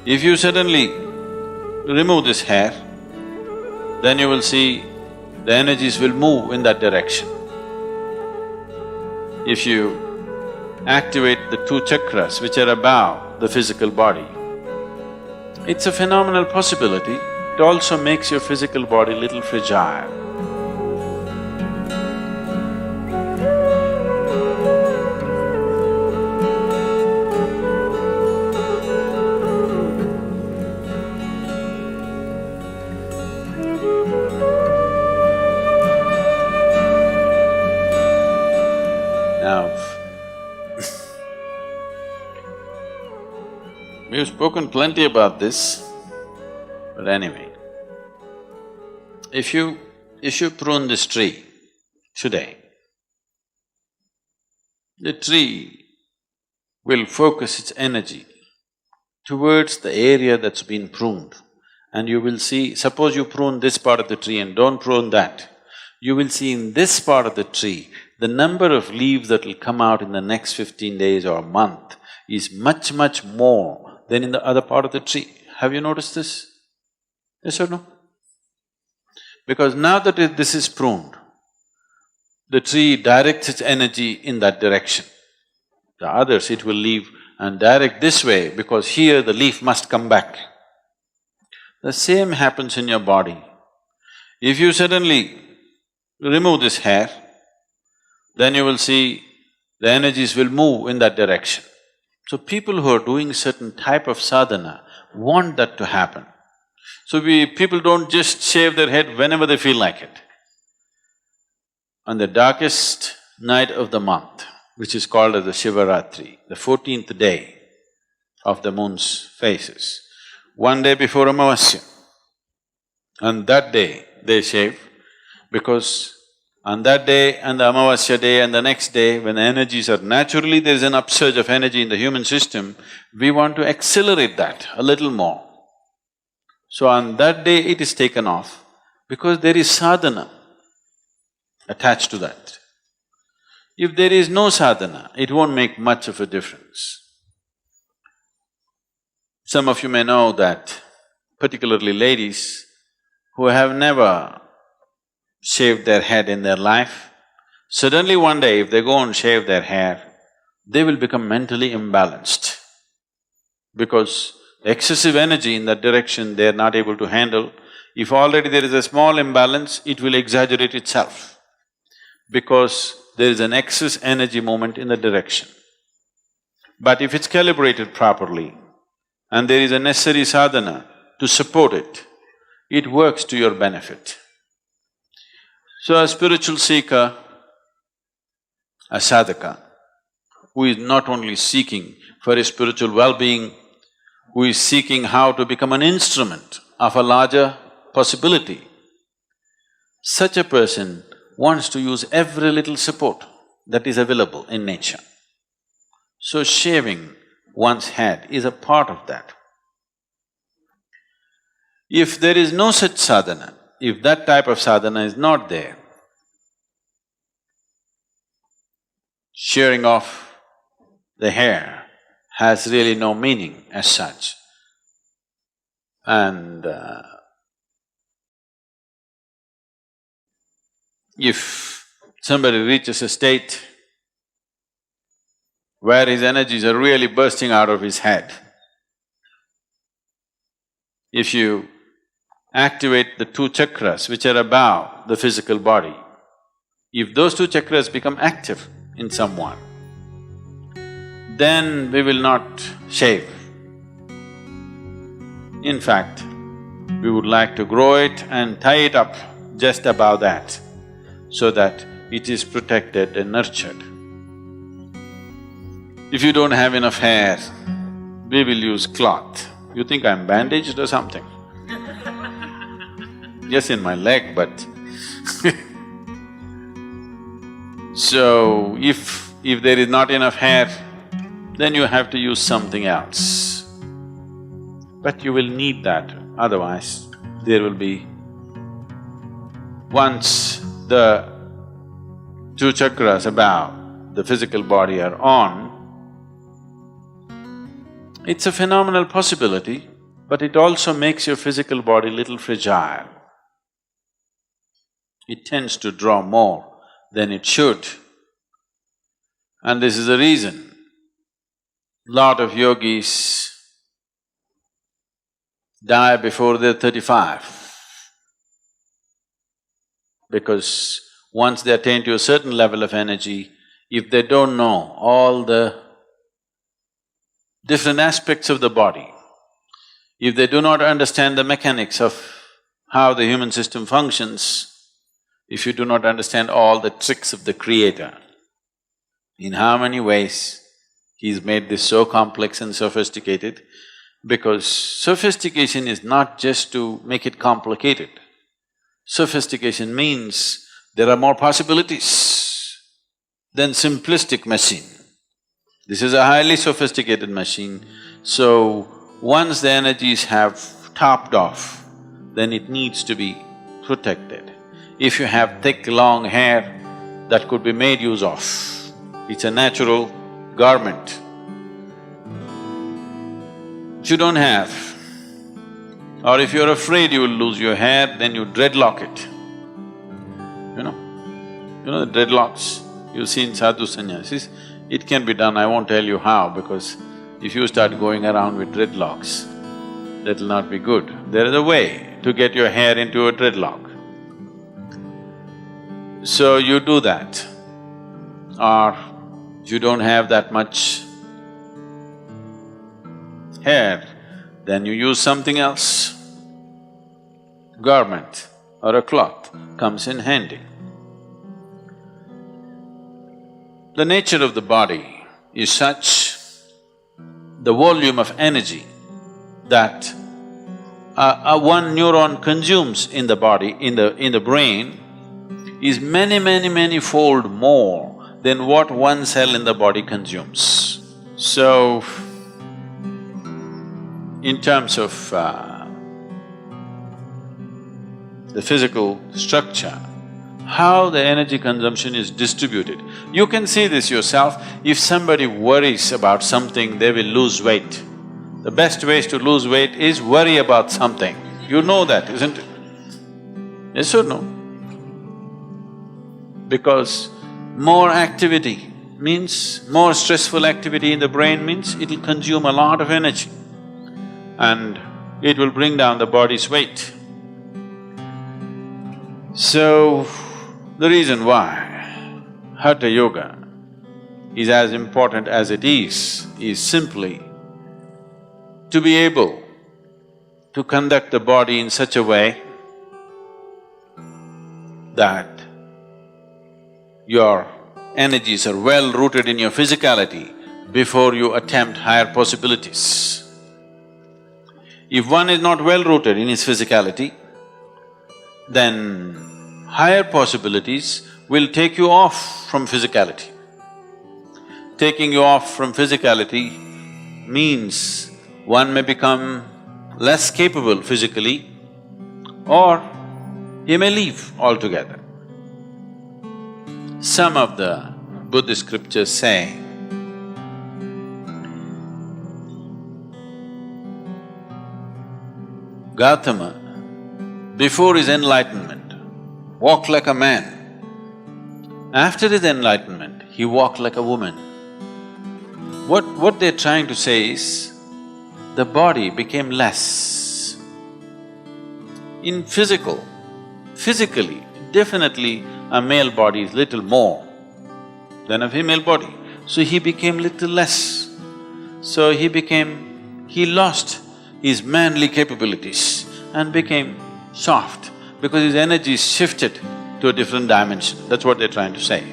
If you suddenly remove this hair, then you will see the energies will move in that direction. If you activate the two chakras which are above the physical body, it's a phenomenal possibility. It also makes your physical body little fragile. Now, we've spoken plenty about this, but anyway, if you prune this tree today, the tree will focus its energy towards the area that's been pruned, and you will see, suppose you prune this part of the tree and don't prune that, you will see in this part of the tree, the number of leaves that will come out in the next 15 days or a month is much, much more than in the other part of the tree. Have you noticed this? Yes or no? Because now that this is pruned, the tree directs its energy in that direction. The others it will leave and direct this way because here the leaf must come back. The same happens in your body. If you suddenly remove this hair, then you will see the energies will move in that direction. So people who are doing certain type of sadhana want that to happen. So people don't just shave their head whenever they feel like it. On the darkest night of the month, which is called as the Shivaratri, the 14th day of the moon's phases, one day before Amavasya, on that day they shave because on that day and the Amavasya day and the next day, when the energies are naturally, there is an upsurge of energy in the human system, we want to accelerate that a little more. So on that day it is taken off because there is sadhana attached to that. If there is no sadhana, it won't make much of a difference. Some of you may know that particularly ladies who have never shaved their head in their life, suddenly one day if they go and shave their hair, they will become mentally imbalanced because excessive energy in that direction they are not able to handle. If already there is a small imbalance, it will exaggerate itself because there is an excess energy movement in that direction. But if it's calibrated properly and there is a necessary sadhana to support it, it works to your benefit. So a spiritual seeker, a sadhaka, who is not only seeking for his spiritual well-being, who is seeking how to become an instrument of a larger possibility, such a person wants to use every little support that is available in nature. So shaving one's head is a part of that. If there is no such sadhana, if that type of sadhana is not there, shearing off the hair has really no meaning as such. And if somebody reaches a state where his energies are really bursting out of his head, if you activate the two chakras which are above the physical body, if those two chakras become active in someone, then we will not shave. In fact, we would like to grow it and tie it up just above that so that it is protected and nurtured. If you don't have enough hair, we will use cloth. You think I'm bandaged or something? Just in my leg, but so if there is not enough hair, then you have to use something else. But you will need that, otherwise there will be… Once the two chakras above the physical body are on, it's a phenomenal possibility but it also makes your physical body little fragile. It tends to draw more than it should. And this is the reason lot of yogis die before they're 35. Because once they attain to a certain level of energy, if they don't know all the different aspects of the body, if they do not understand the mechanics of how the human system functions, if you do not understand all the tricks of the Creator, in how many ways He's made this so complex and sophisticated, because sophistication is not just to make it complicated. Sophistication means there are more possibilities than simplistic machine. This is a highly sophisticated machine, so once the energies have topped off, then it needs to be protected. If you have thick, long hair, that could be made use of. It's a natural garment. If you don't have, or if you're afraid you will lose your hair, then you dreadlock it. You know the dreadlocks you see in sadhu sannyasis, it can be done, I won't tell you how, because if you start going around with dreadlocks, that'll not be good. There is a way to get your hair into a dreadlock. So you do that. Or if you don't have that much hair, then you use something else. Garment or a cloth comes in handy. The nature of the body is such, the volume of energy that one neuron consumes in the body, in the brain, is many fold more than what one cell in the body consumes. So, in terms of the physical structure, how the energy consumption is distributed. You can see this yourself. If somebody worries about something, they will lose weight. The best ways to lose weight is worry about something. You know that, isn't it? Yes or no? Because more activity means, more stressful activity in the brain means it'll consume a lot of energy and it will bring down the body's weight. So, the reason why Hatha Yoga is as important as it is simply to be able to conduct the body in such a way that your energies are well rooted in your physicality before you attempt higher possibilities. If one is not well rooted in his physicality, then higher possibilities will take you off from physicality. Taking you off from physicality means one may become less capable physically or he may leave altogether. Some of the Buddhist scriptures say, Gautama, before his enlightenment, walked like a man. After his enlightenment, he walked like a woman. What they're trying to say is, the body became less. Physically, definitely a male body is little more than a female body. So he became little less. So he lost his manly capabilities and became soft because his energy shifted to a different dimension. That's what they're trying to say.